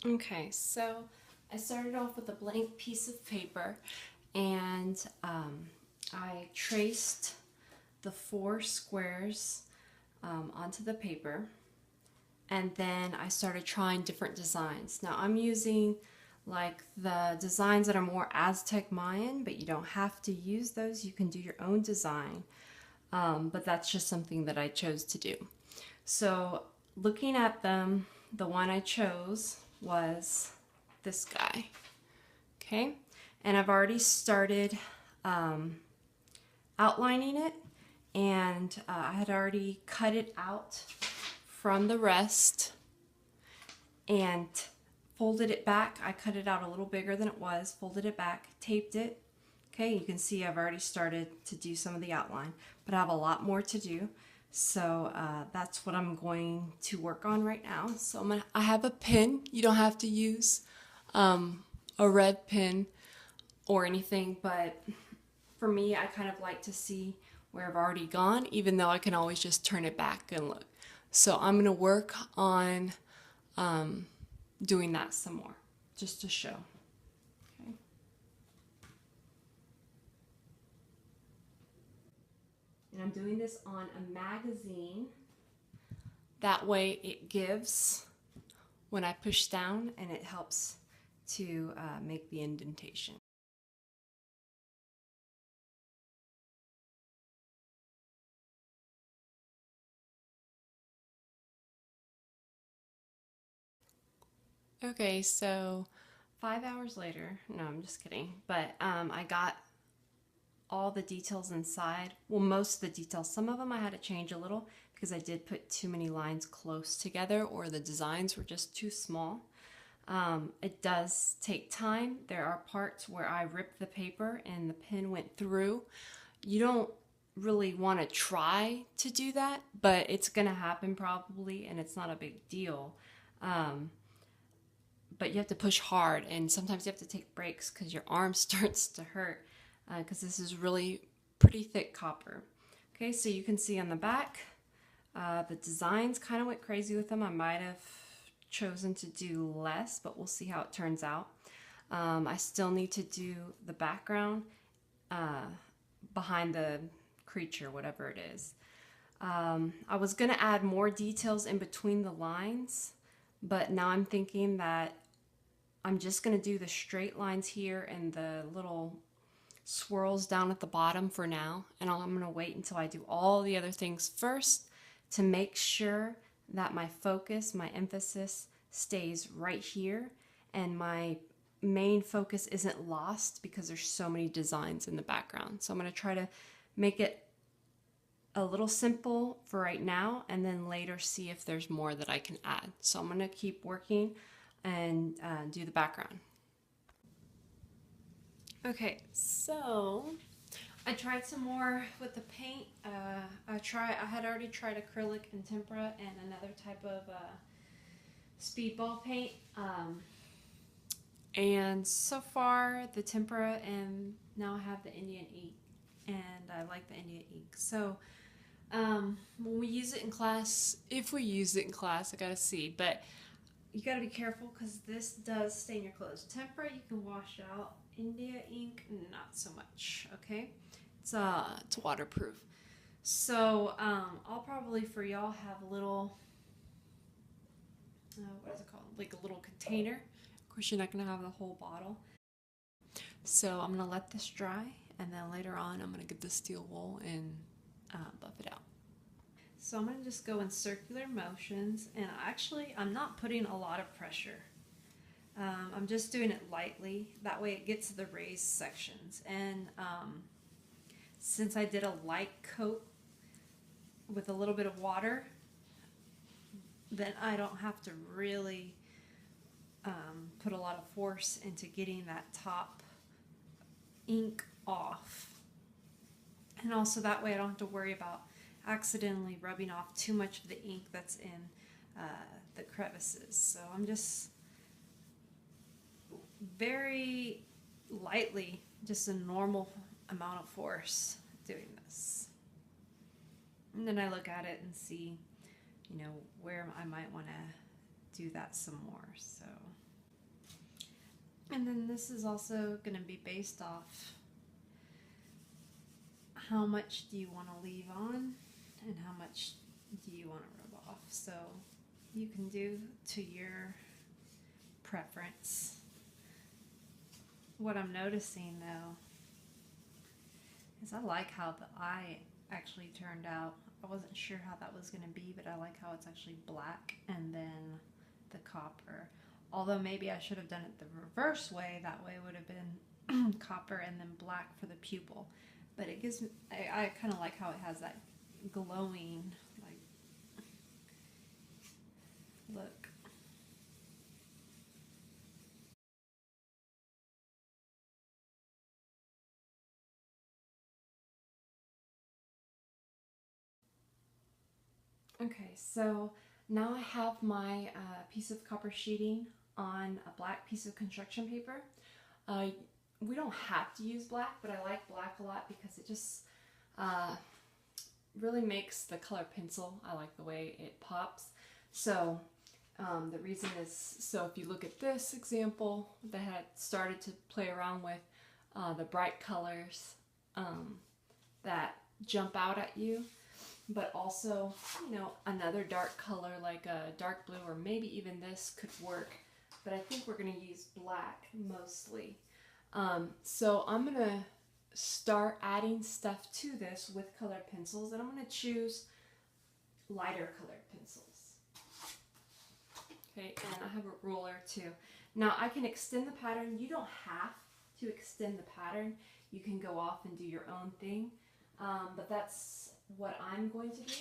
Okay, so I started off with a blank piece of paper and I traced the four squares onto the paper, and then I started trying different designs. Now I'm using like the designs that are more Aztec Mayan, but you don't have to use those. You can do your own design, but that's just something that I chose to do. So looking at them, the one I chose was this guy. Okay, and I've already started outlining it, and I had already cut it out from the rest and folded it back. I cut it out a little bigger than it was, folded it back, taped it. Okay, you can see I've already started to do some of the outline, but I have a lot more to do. So that's what I'm going to work on right now. So I have a pin. You don't have to use a red pin or anything, but for me, I kind of like to see where I've already gone, even though I can always just turn it back and look. So I'm going to work on doing that some more, just to show. Okay. And I'm doing this on a magazine. That way it gives when I push down, and it helps to make the indentation. Okay, so 5 hours later, no, I'm just kidding, but I got all the details inside. Well, most of the details. Some of them I had to change a little because I did put too many lines close together, or the designs were just too small. It does take time. There are parts where I ripped the paper and the pen went through. You don't really want to try to do that, but it's going to happen probably, and it's not a big deal. Um, but you have to push hard, and sometimes you have to take breaks because your arm starts to hurt because this is really pretty thick copper. Okay, so you can see on the back, the designs kind of went crazy with them. I might have chosen to do less, but we'll see how it turns out. I still need to do the background behind the creature, whatever it is. I was going to add more details in between the lines, but now I'm thinking that I'm just going to do the straight lines here and the little swirls down at the bottom for now, and I'm going to wait until I do all the other things first to make sure that my focus, my emphasis stays right here, and my main focus isn't lost because there's so many designs in the background. So I'm going to try to make it a little simple for right now, and then later see if there's more that I can add. So I'm going to keep working and do the background. Okay, so I tried some more with the paint. I had already tried acrylic and tempera and another type of speedball paint. And so far the tempera, and now I have the Indian ink, and I like the Indian ink. So when we use it in class, if we use it in class, I gotta see, but you gotta be careful because this does stain your clothes. Tempera you can wash out. India ink, not so much. Okay, it's waterproof. So I'll probably for y'all have a little what is it called? Like a little container. Of course, you're not gonna have the whole bottle. So I'm gonna let this dry, and then later on I'm gonna get the steel wool and buff it out. So I'm gonna just go in circular motions, and actually I'm not putting a lot of pressure. I'm just doing it lightly. That way it gets to the raised sections. And since I did a light coat with a little bit of water, then I don't have to really put a lot of force into getting that top ink off. And also that way I don't have to worry about accidentally rubbing off too much of the ink that's in the crevices. So I'm just very lightly, just a normal amount of force doing this. And then I look at it and see, where I might want to do that some more. So And then this is also going to be based off how much do you want to leave on and how much do you want to rub off. So you can do to your preference. What I'm noticing though is I like how the eye actually turned out. I wasn't sure how that was going to be, but I like how it's actually black and then the copper. Although maybe I should have done it the reverse way. That way it would have been copper and then black for the pupil. But it gives me, I kind of like how it has that glowing like look. Okay, so now I have my piece of copper sheeting on a black piece of construction paper. We don't have to use black, but I like black a lot because it just really makes the color pencil. I like the way it pops. So the reason is, so if you look at this example that I had started to play around with, the bright colors that jump out at you, but also, you know, another dark color like a dark blue or maybe even this could work, but I think we're going to use black mostly. So I'm going to start adding stuff to this with colored pencils, and I'm going to choose lighter colored pencils. Okay, and I have a ruler too. Now I can extend the pattern. You don't have to extend the pattern. You can go off and do your own thing, but that's what I'm going to do.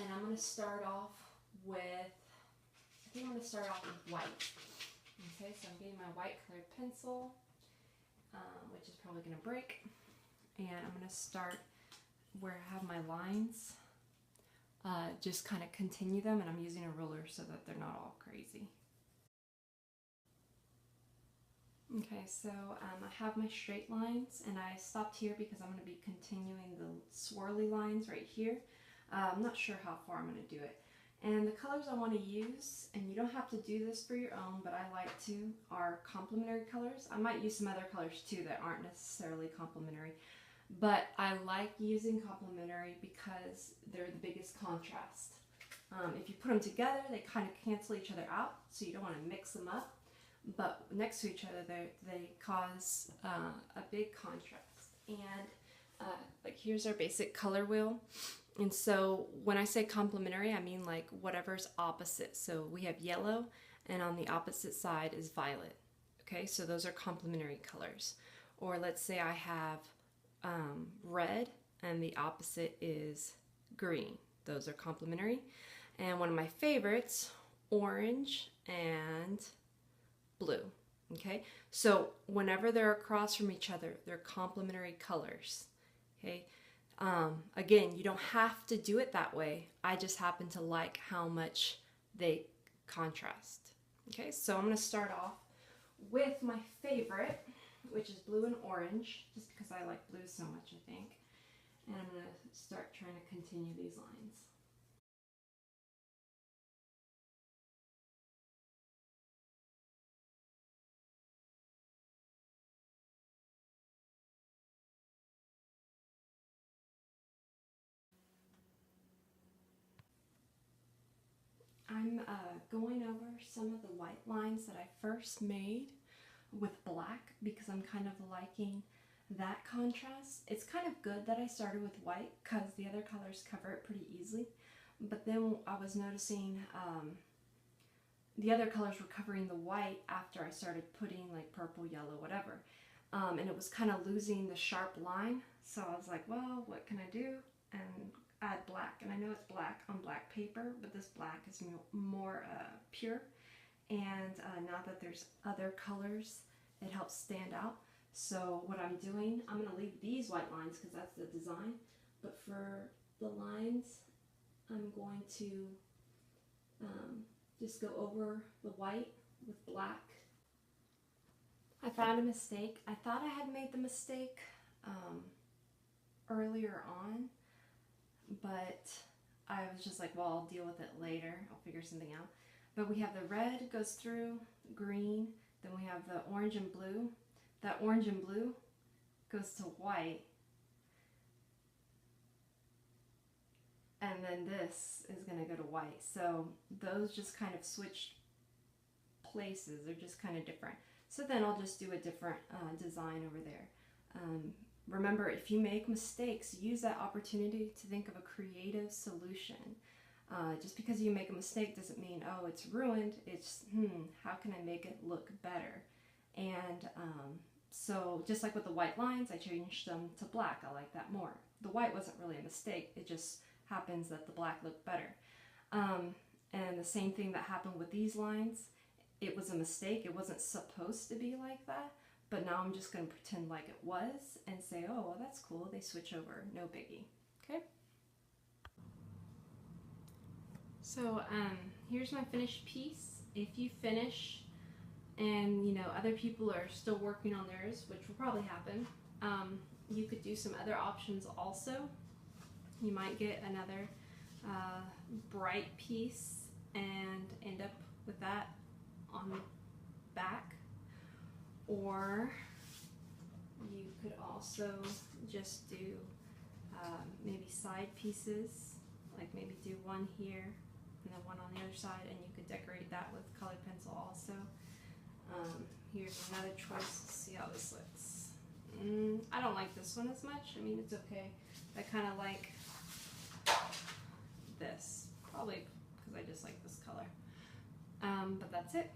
And I'm going to start off with, I think I'm going to start off with white. Okay, so I'm getting my white colored pencil, which is probably going to break. And I'm going to start where I have my lines, just kind of continue them, and I'm using a ruler so that they're not all crazy. Okay, so I have my straight lines, and I stopped here because I'm going to be continuing the swirly lines right here. I'm not sure how far I'm going to do it. And the colors I want to use, and you don't have to do this for your own, but I like to, are complementary colors. I might use some other colors too that aren't necessarily complementary, but I like using complementary because they're the biggest contrast. If you put them together, they kind of cancel each other out, so you don't want to mix them up. But next to each other, they cause a big contrast. And like here's our basic color wheel. And so when I say complementary, I mean like whatever's opposite. So we have yellow, and on the opposite side is violet. Okay, so those are complementary colors. Or let's say I have red, and the opposite is green. Those are complementary. And one of my favorites, orange and blue. Okay, so whenever they're across from each other, they're complementary colors. Okay, again, you don't have to do it that way. I just happen to like how much they contrast. Okay, so I'm going to start off with my favorite, which is blue and orange, just because I like blue so much, I think. And I'm going to start trying to continue these lines. I'm going over some of the white lines that I first made with black because I'm kind of liking that contrast. It's kind of good that I started with white because the other colors cover it pretty easily. But then I was noticing the other colors were covering the white after I started putting like purple, yellow, whatever. And it was kind of losing the sharp line. So I was like, well, what can I do? And add black. And I know it's black on black paper, but this black is more pure. And now that there's other colors, it helps stand out. So what I'm doing, I'm going to leave these white lines because that's the design. But for the lines, I'm going to just go over the white with black. I found a mistake. I thought I had made the mistake earlier on, but I was just like, well, I'll deal with it later. I'll figure something out. But we have the red goes through, green, Then we have the orange and blue. That orange and blue goes to white. And then this is going to go to white. So those just kind of switch places. They're just kind of different. So then I'll just do a different design over there. Remember, if you make mistakes, use that opportunity to think of a creative solution. Just because you make a mistake doesn't mean, oh, it's ruined. It's, how can I make it look better? And so just like with the white lines, I changed them to black. I like that more. The white wasn't really a mistake. It just happens that the black looked better. And the same thing that happened with these lines, it was a mistake. It wasn't supposed to be like that. But now I'm just going to pretend like it was and say, oh, well, that's cool. They switch over. No biggie. Okay? So here's my finished piece. If you finish and, you know, other people are still working on theirs, which will probably happen, you could do some other options also. You might get another bright piece and end up with that on the back. Or you could also just do maybe side pieces, like maybe do one here and then one on the other side, and you could decorate that with colored pencil also. Here's another choice. Let's see how this looks. I don't like this one as much. I mean, it's okay. I kind of like this, probably because I just like this color. But that's it.